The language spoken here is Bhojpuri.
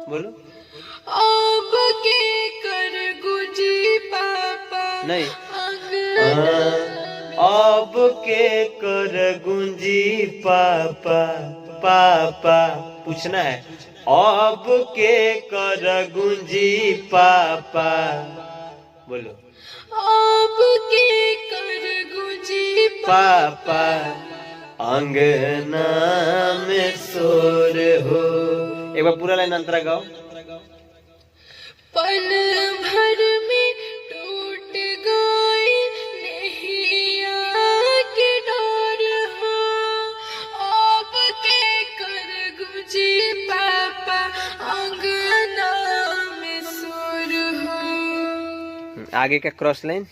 बोलो। अब के कर गुजी पापा नहीं, अब के कर गुंजी पापा, पापा पूछना है। अब के कर गुंजी पापा, बोलो। अब के कर गुजी पापा अंगना में शोर हो। एक बार पूरा लाइन अंतरा गाओ। पल भर में टूट गई नैया के डोर हो। अब के कर गुजी पापा अंगना में सुर हो। आगे का क्रॉस लाइन।